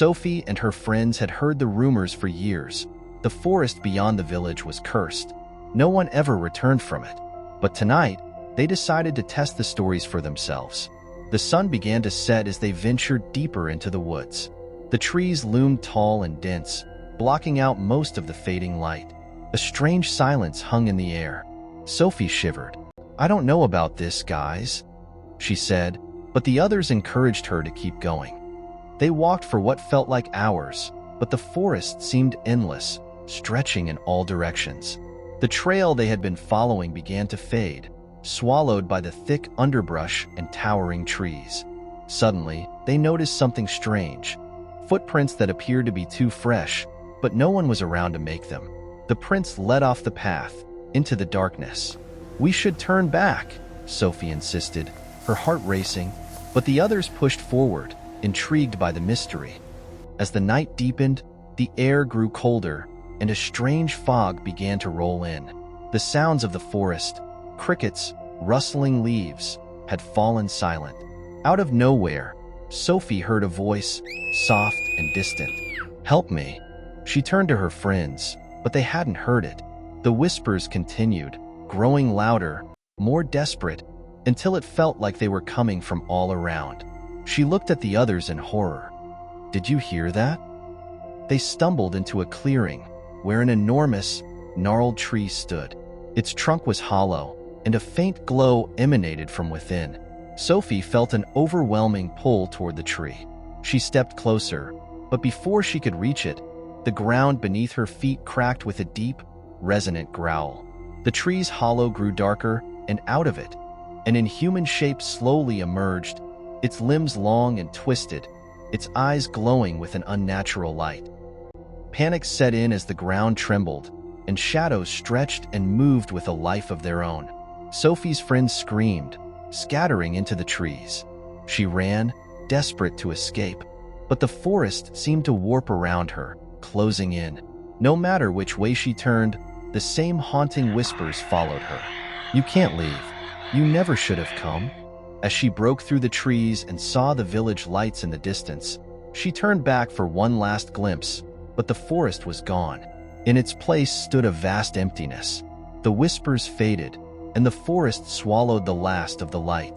Sophie and her friends had heard the rumors for years. The forest beyond the village was cursed. No one ever returned from it. But tonight, they decided to test the stories for themselves. The sun began to set as they ventured deeper into the woods. The trees loomed tall and dense, blocking out most of the fading light. A strange silence hung in the air. Sophie shivered. "I don't know about this, guys," she said, but the others encouraged her to keep going. They walked for what felt like hours, but the forest seemed endless, stretching in all directions. The trail they had been following began to fade, swallowed by the thick underbrush and towering trees. Suddenly, they noticed something strange. Footprints that appeared to be too fresh, but no one was around to make them. The prints led off the path, into the darkness. "We should turn back," Sophie insisted, her heart racing, but the others pushed forward, intrigued by the mystery. As the night deepened, the air grew colder, and a strange fog began to roll in. The sounds of the forest, crickets, rustling leaves, had fallen silent. Out of nowhere, Sophie heard a voice, soft and distant. "Help me." She turned to her friends, but they hadn't heard it. The whispers continued, growing louder, more desperate, until it felt like they were coming from all around. She looked at the others in horror. "Did you hear that?" They stumbled into a clearing, where an enormous, gnarled tree stood. Its trunk was hollow, and a faint glow emanated from within. Sophie felt an overwhelming pull toward the tree. She stepped closer, but before she could reach it, the ground beneath her feet cracked with a deep, resonant growl. The tree's hollow grew darker, and out of it, an inhuman shape slowly emerged, its limbs long and twisted, its eyes glowing with an unnatural light. Panic set in as the ground trembled, and shadows stretched and moved with a life of their own. Sophie's friends screamed, scattering into the trees. She ran, desperate to escape, but the forest seemed to warp around her, closing in. No matter which way she turned, the same haunting whispers followed her. "You can't leave. You never should have come." As she broke through the trees and saw the village lights in the distance, she turned back for one last glimpse, but the forest was gone. In its place stood a vast emptiness. The whispers faded, and the forest swallowed the last of the light.